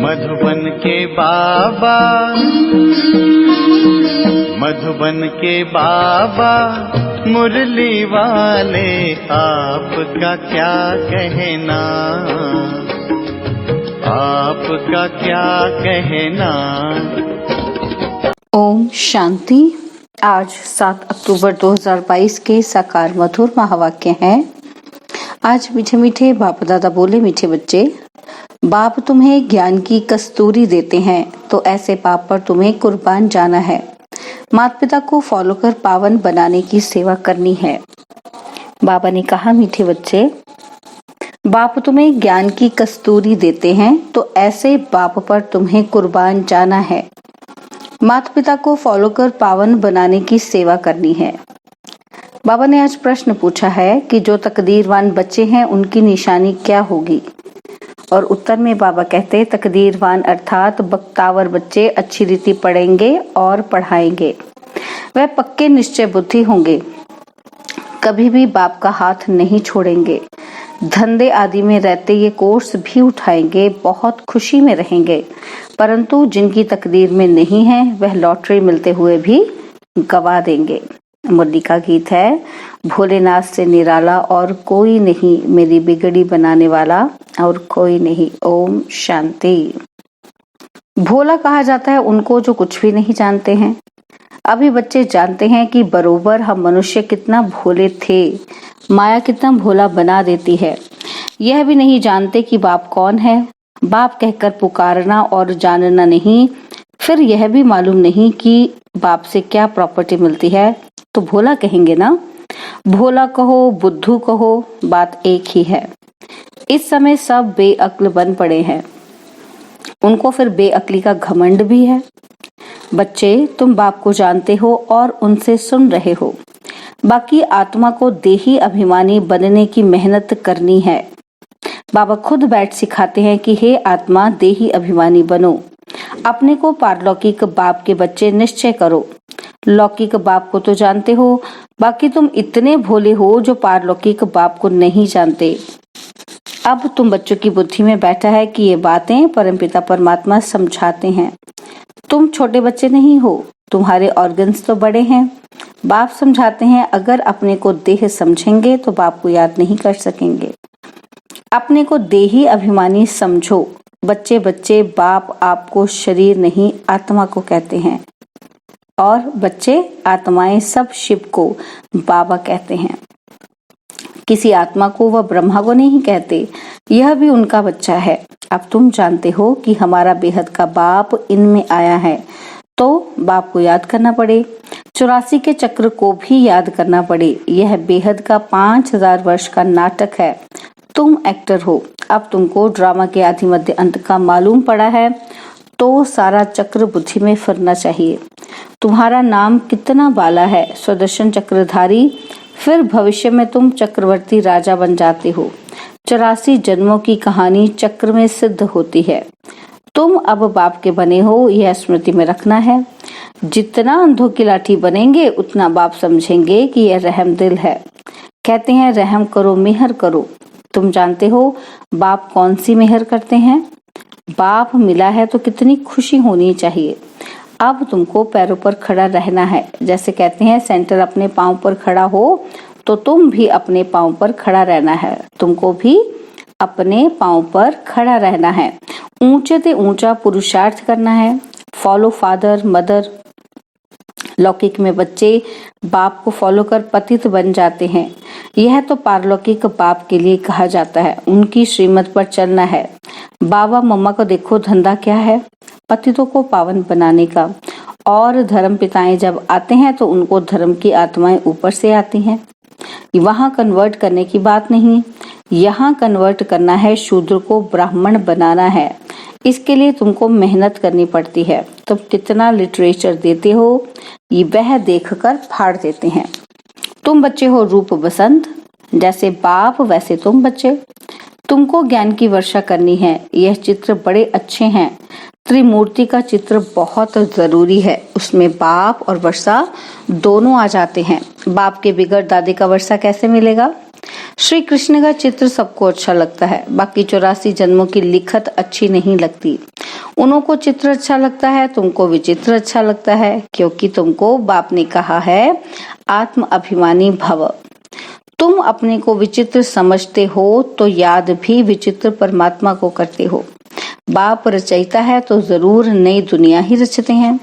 मधुबन के बाबा, मधुबन के बाबा मुरली वाले, आपका क्या कहना, आपका क्या कहना। ओम शांति। आज 7 अक्टूबर 2022 के साकार मधुर महावाक्य हैं। आज मीठे मीठे बाप दादा बोले, मीठे बच्चे, बाप तुम्हें ज्ञान की कस्तूरी देते हैं तो ऐसे बाप पर तुम्हें कुर्बान जाना है। माता पिता को फॉलो कर पावन बनाने की सेवा करनी है। बाबा ने कहा, मीठे बच्चे, बाप तुम्हें ज्ञान की कस्तूरी देते हैं तो ऐसे बाप पर तुम्हें कुर्बान जाना है। माता पिता को फॉलो कर पावन बनाने की सेवा करनी है। बाबा ने आज प्रश्न पूछा है कि जो तकदीरवान बच्चे हैं उनकी निशानी क्या होगी, और उत्तर में बाबा कहते हैं, तकदीरवान अर्थात बख्तावर बच्चे अच्छी रीति पढ़ेंगे और पढ़ाएंगे। वह पक्के निश्चय बुद्धि होंगे, कभी भी बाप का हाथ नहीं छोड़ेंगे। धंधे आदि में रहते ये कोर्स भी उठाएंगे, बहुत खुशी में रहेंगे। परंतु जिनकी तकदीर में नहीं है वह लॉटरी मिलते हुए भी गवा देंगे। मुरली का गीत है, भोलेनाथ से निराला और कोई नहीं, मेरी बिगड़ी बनाने वाला और कोई नहीं। ओम शांति। भोला कहा जाता है उनको जो कुछ भी नहीं जानते हैं। अभी बच्चे जानते हैं कि बरोबर हम मनुष्य कितना भोले थे, माया कितना भोला बना देती है। यह भी नहीं जानते कि बाप कौन है। बाप कहकर पुकारना और जानना नहीं, फिर यह भी मालूम नहीं कि बाप से क्या प्रॉपर्टी मिलती है, तो भोला कहेंगे ना। भोला कहो, बुद्धू कहो, बात एक ही है। इस समय सब बेअक्ल बन पड़े हैं, उनको फिर बेअक्ली का घमंड भी है। बच्चे, तुम बाप को जानते हो और उनसे सुन रहे हो। बाकी आत्मा को देही अभिमानी बनने की मेहनत करनी है। बाबा खुद बैठ सिखाते हैं कि हे आत्मा, देही अभिमानी बनो। अपने को पारलौकिक बाप के बच्चे निश्चय करो। लौकिक बाप को तो जानते हो, बाकी तुम इतने भोले हो जो पारलौकिक बाप को नहीं जानते। अब तुम बच्चों की बुद्धि में बैठा है कि ये बातें परमपिता परमात्मा समझाते हैं। तुम छोटे बच्चे नहीं हो, तुम्हारे ऑर्गन्स तो बड़े हैं। बाप समझाते हैं, अगर अपने को देह समझेंगे तो बाप को याद नहीं कर सकेंगे। अपने को देही अभिमानी समझो। बच्चे बच्चे, बाप आपको शरीर नहीं आत्मा को कहते हैं, और बच्चे आत्माएं सब शिव को बाबा कहते हैं। किसी आत्मा को वह ब्रह्मा को नहीं कहते, यह भी उनका बच्चा है। अब तुम जानते हो कि हमारा बेहद का बाप इनमें आया है, तो बाप को याद करना पड़े। 84 के चक्र को भी याद करना पड़े। यह बेहद का 5000 वर्ष का नाटक है। तुम एक्टर हो। अब तुमको ड्रामा के आदि मध्य अंत का मालूम पड़ा है, तो सारा चक्र बुद्धि में फिरना चाहिए। तुम्हारा नाम कितना बाला है, सुदर्शन चक्रधारी। फिर भविष्य में तुम चक्रवर्ती राजा बन जाते हो। 84 जन्मों की कहानी चक्र में सिद्ध होती है। तुम अब बाप के बने हो, यह स्मृति में रखना है। जितना अंधों की लाठी बनेंगे उतना बाप समझेंगे कि यह रहम दिल है। कहते हैं, रहम करो, मेहर करो। तुम जानते हो बाप कौन सी मेहर करते हैं? बाप मिला है तो कितनी खुशी होनी चाहिए। अब तुमको पैरों पर खड़ा रहना है। जैसे कहते हैं, सेंटर अपने पांव पर खड़ा हो, तो तुम भी अपने पांव पर खड़ा रहना है। तुमको भी अपने पांव पर खड़ा रहना है। ऊंचे से ऊंचा पुरुषार्थ करना है। Follow father mother. लौकिक में बच्चे बाप को फॉलो कर पतित बन जाते हैं। यह तो पारलौकिक बाप के लिए कहा जाता है, उनकी श्रीमत पर चलना है। बाबा मम्मा को देखो, धंधा क्या है? पतितों को पावन बनाने का। और धर्म पिताएं जब आते हैं तो उनको धर्म की आत्माएं ऊपर से आती हैं। वहां कन्वर्ट करने की बात नहीं, यहाँ कन्वर्ट करना है, शूद्र को ब्राह्मण बनाना है। इसके लिए तुमको मेहनत करनी पड़ती है। तुम कितना लिटरेचर देते हो, ये वह देखकर फाड़ देते हैं। तुम बच्चे हो रूप बसंत, जैसे बाप वैसे तुम बच्चे। तुमको ज्ञान की वर्षा करनी है। यह चित्र बड़े अच्छे हैं। त्रिमूर्ति का चित्र बहुत जरूरी है, उसमें बाप और वर्षा दोनों आ जाते हैं। बाप के बिगड़ दादे का वर्षा कैसे मिलेगा? श्री कृष्ण का चित्र सबको अच्छा लगता है, बाकी 84 जन्मों की लिखत अच्छी नहीं लगती। उन्हों को चित्र अच्छा लगता है, तुमको विचित्र अच्छा लगता है, क्योंकि तुमको बाप ने कहा है आत्म अभिमानी भव। तुम अपने को विचित्र समझते हो तो याद भी विचित्र परमात्मा को करते हो। बाप रचयिता है तो जरूर नई दुनिया ही रचते हैं।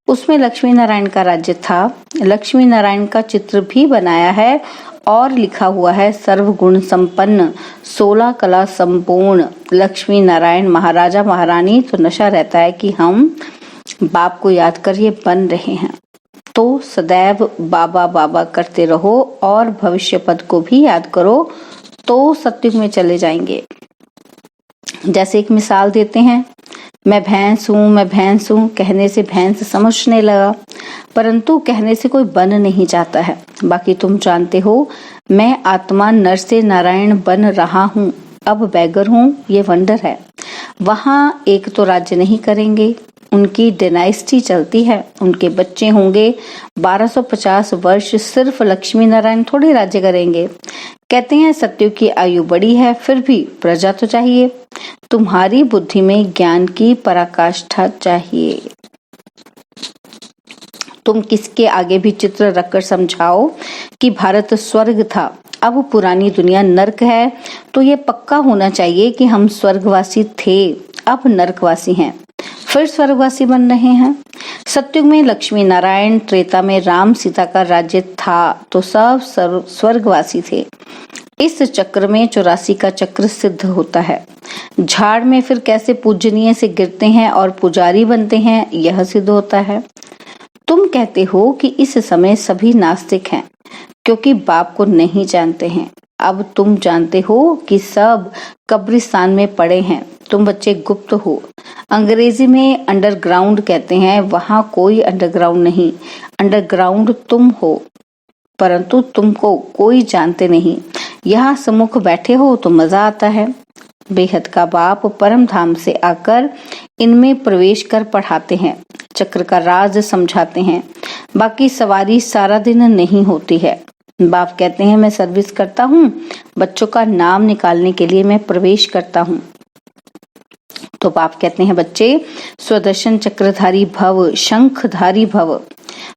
उसमें लक्ष्मी नारायण का राज्य था। लक्ष्मी नारायण का चित्र भी बनाया है और लिखा हुआ है सर्वगुण संपन्न 16 कला संपूर्ण लक्ष्मी नारायण महाराजा महारानी। तो नशा रहता है कि हम बाप को याद कर ये बन रहे हैं, तो सदैव बाबा बाबा करते रहो और भविष्य पद को भी याद करो तो सत्युग में चले जाएंगे। जैसे एक मिसाल देते हैं, मैं भैंस हूँ कहने से भैंस समझने लगा, परंतु कहने से कोई बन नहीं जाता है। बाकी तुम जानते हो मैं आत्मा नर से नारायण बन रहा हूँ, अब बैगर हूँ, ये वंडर है। वहाँ एक तो राज्य नहीं करेंगे, उनकी डायनेस्टी चलती है, उनके बच्चे होंगे 1250 वर्ष, सिर्फ लक्ष्मी नारायण थोड़ी राज्य करेंगे। कहते हैं सत्युग की आयु बड़ी है, फिर भी प्रजा तो चाहिए। तुम्हारी बुद्धि में ज्ञान की पराकाष्ठा चाहिए। तुम किसके आगे भी चित्र रखकर समझाओ कि भारत स्वर्ग था, अब पुरानी दुनिया नर्क है, तो ये पक्का होना चाहिए कि हम स्वर्गवासी थे, अब नर्कवासी हैं, फिर स्वर्गवासी बन रहे हैं। सत्युग में लक्ष्मी नारायण, त्रेता में राम सीता का राज्य था, तो सब स्वर्गवासी थे। इस चक्र में 84 का चक्र सिद्ध होता है। झाड़ में फिर कैसे पूजनीय से गिरते हैं और पुजारी बनते हैं, यह सिद्ध होता है। तुम कहते हो कि इस समय सभी नास्तिक हैं क्योंकि बाप को नहीं जानते हैं। अब तुम जानते हो कि सब कब्रिस्तान में पड़े हैं, तुम बच्चे गुप्त हो। अंग्रेजी में अंडरग्राउंड कहते हैं, वहां कोई अंडरग्राउंड नहीं, अंडरग्राउंड तुम हो, परंतु तुमको कोई जानते नहीं। यहाँ सम्मुख बैठे हो तो मजा आता है। बेहद का बाप परम धाम से आकर इनमें प्रवेश कर पढ़ाते हैं, चक्र का राज समझाते हैं। बाकी सवारी सारा दिन नहीं होती है। बाप कहते हैं मैं सर्विस करता हूँ, बच्चों का नाम निकालने के लिए मैं प्रवेश करता हूँ। तो बाप कहते हैं बच्चे स्वदर्शन चक्रधारी भव, शंखधारी भव।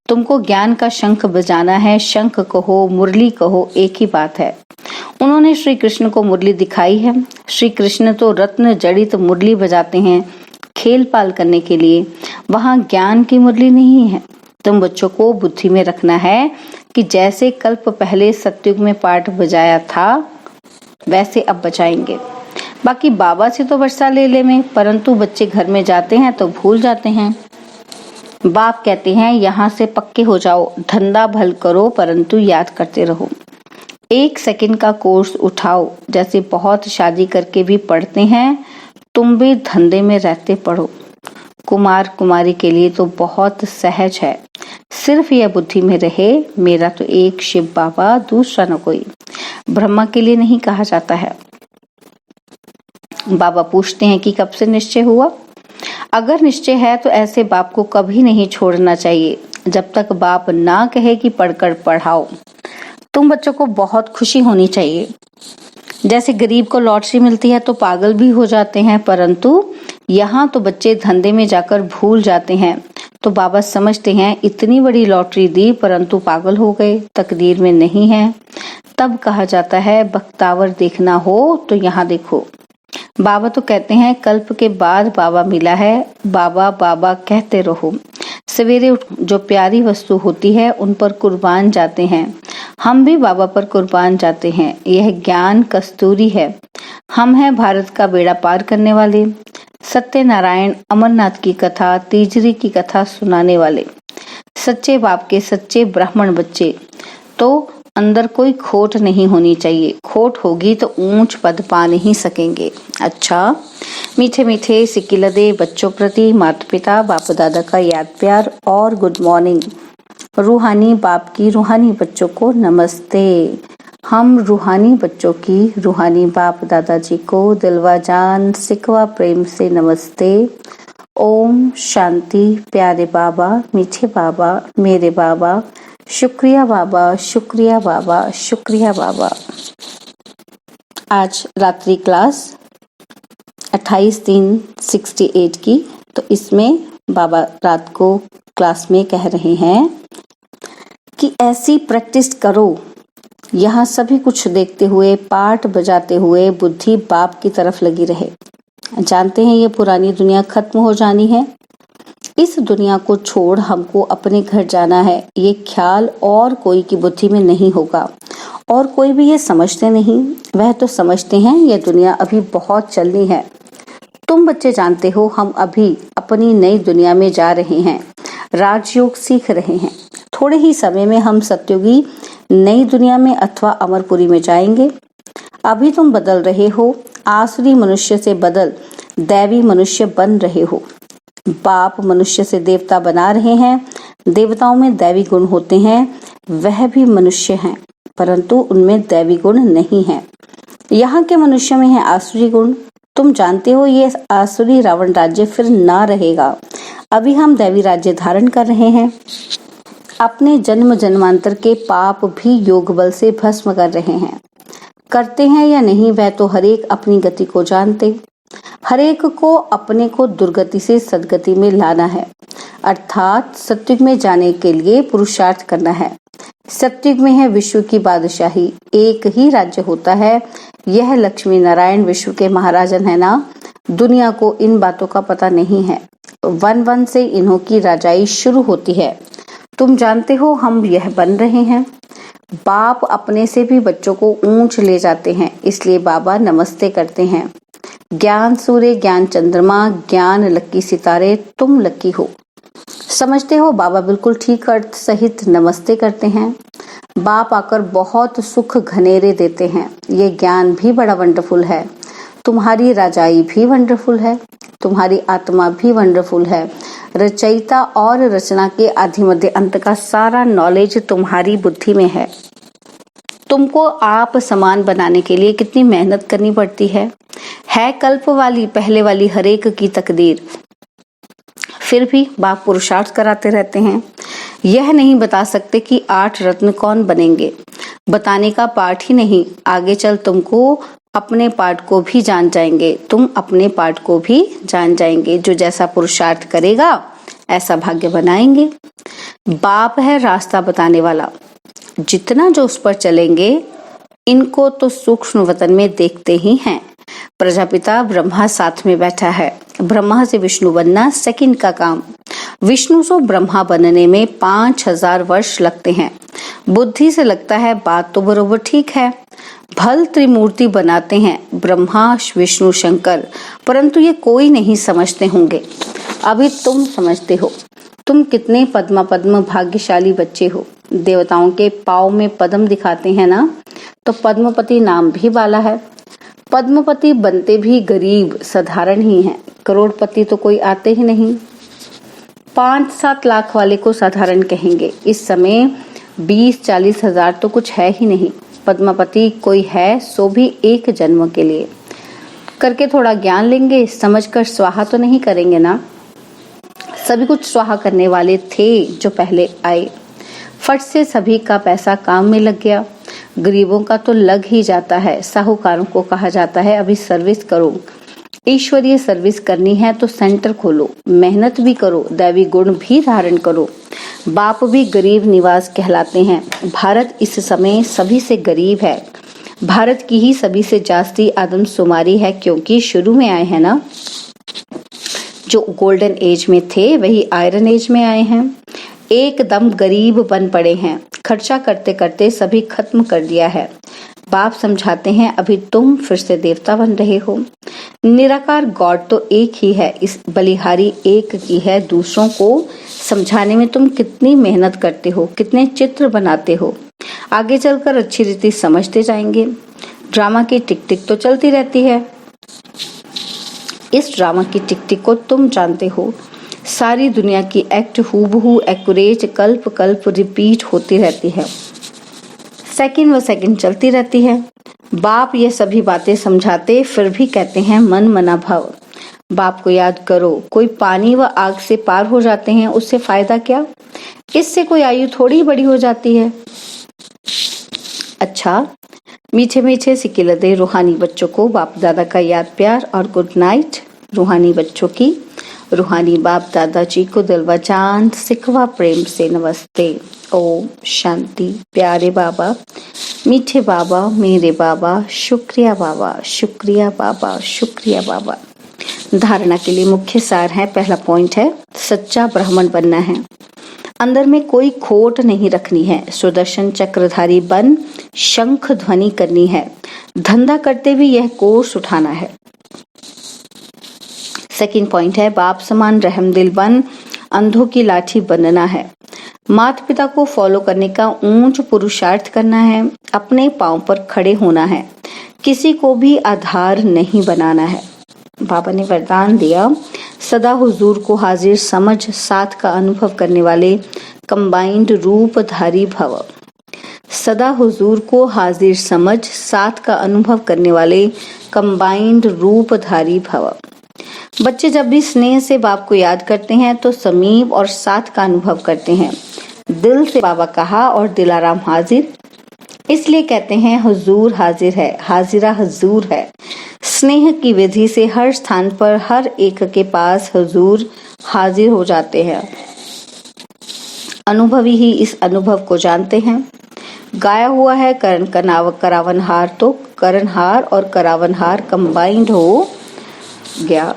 तुमको ज्ञान का शंख बजाना है, शंख कहो मुरली कहो एक ही बात है। उन्होंने श्री कृष्ण को मुरली दिखाई है। श्री कृष्ण तो रत्न जड़ित मुरली बजाते हैं खेल पाल करने के लिए, वहां ज्ञान की मुरली नहीं है। तुम बच्चों को बुद्धि में रखना है कि जैसे कल्प पहले सतयुग में पाठ बजाया था वैसे अब बजाएंगे। बाकी बाबा से तो वर्षा ले में, परंतु बच्चे घर में जाते हैं तो भूल जाते हैं। बाप कहते हैं यहाँ से पक्के हो जाओ, धंधा भल करो परंतु याद करते रहो। 1 सेकंड का कोर्स उठाओ, जैसे बहुत शादी करके भी पढ़ते हैं, तुम भी धंधे में रहते पढ़ो। कुमार कुमारी के लिए तो बहुत सहज है, सिर्फ यह बुद्धि में रहे मेरा तो एक शिव बाबा, दूसरा न कोई। ब्रह्मा के लिए नहीं कहा जाता है। बाबा पूछते हैं कि कब से निश्चय हुआ। अगर निश्चय है तो ऐसे बाप को कभी नहीं छोड़ना चाहिए जब तक बाप ना कहे कि पढ़कर पढ़ाओ। तुम बच्चों को बहुत खुशी होनी चाहिए। जैसे गरीब को लॉटरी मिलती है तो पागल भी हो जाते हैं, परंतु यहाँ तो बच्चे धंधे में जाकर भूल जाते हैं। तो बाबा समझते हैं इतनी बड़ी लॉटरी दी परंतु पागल हो गए, तकदीर में नहीं है। तब कहा जाता है बख्तावर देखना हो तो यहाँ देखो। बाबा तो कहते हैं कल्प के बाद बाबा मिला है, बाबा बाबा कहते रहो। सवेरे उठ जो प्यारी वस्तु होती है उन पर कुर्बान जाते हैं। हम भी बाबा पर कुर्बान जाते हैं। यह ज्ञान कस्तूरी है। हम हैं भारत का बेड़ा पार करने वाले, सत्यनारायण अमरनाथ की कथा, तीजरी की कथा सुनाने वाले, सच्चे बाप के सच्चे ब्राह्मण बच्चे। तो अंदर कोई खोट नहीं होनी चाहिए, खोट होगी तो ऊंच पद पा नहीं सकेंगे। अच्छा, मीठे मीठे सिक्किलदे बच्चों प्रति माता पिता बाप दादा का याद प्यार और गुड मॉर्निंग। रूहानी बाप की रूहानी बच्चों को नमस्ते। हम रूहानी बच्चों की रूहानी बाप दादाजी को दिलवा जान सिकवा प्रेम से नमस्ते। ओम शांति। प्यारे बाबा, मीठे बाबा, मेरे बाबा, शुक्रिया बाबा, शुक्रिया बाबा, शुक्रिया बाबा। आज रात्रि क्लास 28/3/68 की तो इसमें बाबा रात को क्लास में कह रहे हैं कि ऐसी प्रैक्टिस करो, यहाँ सभी कुछ देखते हुए, पाठ बजाते हुए बुद्धि बाप की तरफ लगी रहे। जानते हैं ये पुरानी दुनिया खत्म हो जानी है, इस दुनिया को छोड़ हमको अपने घर जाना है, ये ख्याल और कोई की बुद्धि में नहीं होगा। और कोई भी ये समझते नहीं, वह तो समझते हैं ये दुनिया अभी बहुत चलनी है। तुम बच्चे जानते हो हम अभी अपनी नई दुनिया में जा रहे हैं, राजयोग सीख रहे हैं। थोड़े ही समय में हम सत्युगी नई दुनिया में अथवा अमरपुरी में जाएंगे। अभी तुम बदल रहे हो, आसुरी मनुष्य से बदल दैवी मनुष्य बन रहे हो। बाप मनुष्य से देवता बना रहे हैं। देवताओं में दैवी गुण होते हैं, वह भी मनुष्य हैं, परंतु उनमें दैवी गुण नहीं है। यहाँ के मनुष्य में है आसुरी गुण। तुम जानते हो ये आसुरी रावण राज्य फिर ना रहेगा। अभी हम दैवी राज्य धारण कर रहे हैं। अपने जन्म जन्मांतर के पाप भी योग बल से भस्म कर रहे हैं। करते हैं या नहीं वह तो हरेक अपनी गति को जानते। हरेक को अपने को दुर्गति से सदगति में लाना है, अर्थात सत्युग में जाने के लिए पुरुषार्थ करना है। सत्युग में है विश्व की बादशाही, एक ही राज्य होता है। यह लक्ष्मी नारायण विश्व के महाराजन है ना। दुनिया को इन बातों का पता नहीं है। वन वन से इन्हों की राजाई शुरू होती है। तुम जानते हो हम यह बन रहे हैं। बाप अपने से भी बच्चों को ऊंच ले जाते हैं, इसलिए बाबा नमस्ते करते हैं। ज्ञान सूर्य, ज्ञान चंद्रमा, ज्ञान लक्की सितारे, तुम लक्की हो। समझते हो बाबा बिल्कुल ठीक अर्थ सहित नमस्ते करते हैं। बाप आकर बहुत सुख घनेरे देते हैं। ये ज्ञान भी बड़ा वंडरफुल है। तुम्हारी राजाई भी वंडरफुल है, तुम्हारी आत्मा भी वंडरफुल है। रचयिता और रचना के आदि मध्य अंत का सारा नॉलेज तुम्हारी बुद्धि में है। तुमको आप समान बनाने के लिए कितनी मेहनत करनी पड़ती है कल्प वाली पहले वाली हरेक की तकदीर। फिर भी बाप पुरुषार्थ कराते रहते हैं। यह नहीं बता सकते कि 8 रत्न कौन बनेंगे, बताने का पाठ ही नहीं। आगे चल तुमको अपने पाठ को भी जान जाएंगे, तुम अपने पाठ को भी जान जाएंगे। जो जैसा पुरुषार्थ करेगा ऐसा भाग्य बनाएंगे। बाप है रास्ता बताने वाला, जितना जो उस पर चलेंगे। इनको तो सूक्ष्म वतन में देखते ही हैं। प्रजापिता ब्रह्मा साथ में बैठा है। ब्रह्मा से विष्णु बनना सेकंड का काम। विष्णु से ब्रह्मा बनने में 5000 वर्ष लगते हैं। बुद्धि से लगता है बात तो बरोबर ठीक है। भल त्रिमूर्ति बनाते हैं ब्रह्मा विष्णु शंकर, परंतु ये कोई नहीं समझते होंगे। अभी तुम समझते हो। तुम कितने पद्मा पद्म भाग्यशाली बच्चे हो। देवताओं के पाँव में पद्म दिखाते हैं ना, तो पद्मपति नाम भी वाला है। पद्मपति बनते भी गरीब साधारण ही हैं। करोड़पति तो कोई आते ही नहीं। 5-7 लाख वाले को साधारण कहेंगे। इस समय 20-40 हजार तो कुछ है ही नहीं। पद्मापति कोई है सो भी एक जन्म के लिए। करके थोड़ा ज्ञान लेंगे, समझकर स्वाहा तो नहीं करेंगे ना। सभी कुछ स्वाहा करने वाले थे जो पहले आए। फट से सभी का पैसा काम में लग गया। गरीबों का तो लग ही जाता है। साहूकारों को कहा जाता है अभी सर्विस करो। ईश्वरीय सर्विस करनी है तो सेंटर खोलो, मेहनत भी करो, दैवी गुण भी धारण करो। बाप भी गरीब निवास कहलाते हैं। भारत इस समय सभी से गरीब है। भारत की ही सभी से जास्ती आदमशुमारी है, क्योंकि शुरू में आए हैं ना। जो गोल्डन एज में थे वही आयरन एज में आए हैं। एकदम गरीब बन पड़े हैं। खर्चा करते करते सभी खत्म कर दिया है। बाप समझाते हैं अभी तुम फिर से देवता बन रहे हो। निराकार गॉड तो एक ही है, इस बलिहारी एक की है। दूसरों को समझाने में तुम कितनी मेहनत करते हो, कितने चित्र बनाते हो। आगे चलकर अच्छी रीति समझते जाएंगे। ड्रामा की टिक टिक तो चलती रहती है। इस ड्रामा की टिक टिक को तुम जानते हो। सारी दुनिया की एक्ट हूबहू एक्यूरेट कल्प कल्प रिपीट होती रहती है। सेकंड व सेकंड चलती रहती है। बाप ये सभी बातें समझाते फिर भी कहते हैं मन मना भाव। बाप को याद करो। कोई पानी व आग से पार हो जाते हैं, उससे फायदा क्या? इससे कोई आयु थोड़ी बड़ी हो जाती है। अच्छा, मीठे मीठे सिकिलदे रूहानी बच्चों को बाप दादा का याद प्यार और गुड नाइट। रूहानी बच्चों की रूहानी बाप दादाजी को दिलवा चांद सिकवा प्रेम से नमस्ते। ओम शांति। प्यारे बाबा, मीठे बाबा, मेरे बाबा, शुक्रिया बाबा, शुक्रिया बाबा, शुक्रिया बाबा। धारणा के लिए मुख्य सार है। पहला पॉइंट है सच्चा ब्राह्मण बनना है। अंदर में कोई खोट नहीं रखनी है। सुदर्शन चक्रधारी बन शंख ध्वनि करनी है। धंधा करते हुए यह कोर्स उठाना है। सेकंड पॉइंट है बाप समान रहमदिल बन अंधों की लाठी बनना है। माता पिता को फॉलो करने का ऊंच पुरुषार्थ करना है। अपने पांव पर खड़े होना है। किसी को भी आधार नहीं बनाना है। बाबा ने वरदान दिया, सदा हुजूर को हाजिर समझ साथ का अनुभव करने वाले कंबाइंड रूपधारी भव। सदा हुजूर को हाजिर समझ साथ का अनुभव करने वाले कंबाइंड रूपधारी भव। बच्चे जब भी स्नेह से बाप को याद करते हैं तो समीप और साथ का अनुभव करते हैं। दिल से बाबा कहा और दिलाराम हाजिर, इसलिए कहते हैं हुजूर हाजिर है, हाजिरा हुजूर है। स्नेह की विधि से हर स्थान पर हर एक के पास हुजूर हाजिर हो जाते हैं। अनुभवी ही इस अनुभव को जानते हैं। गाया हुआ है करण करावनहार, तो करणहार और करावनहार कंबाइंड हो गया।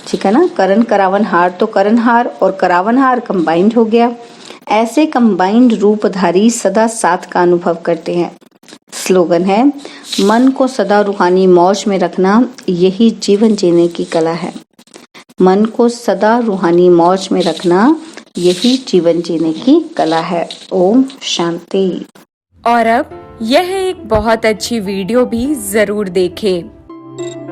ठीक है ना, करण करावनहार तो करणहार और करावनहार कंबाइंड हो गया। ऐसे कंबाइंड रूपधारी सदा साथ का अनुभव करते हैं। स्लोगन है मन को सदा रूहानी मौज में रखना, यही जीवन जीने की कला है। मन को सदा रूहानी मौज में रखना, यही जीवन जीने की कला है। ओम शांति। और अब यह एक बहुत अच्छी वीडियो भी जरूर देखें।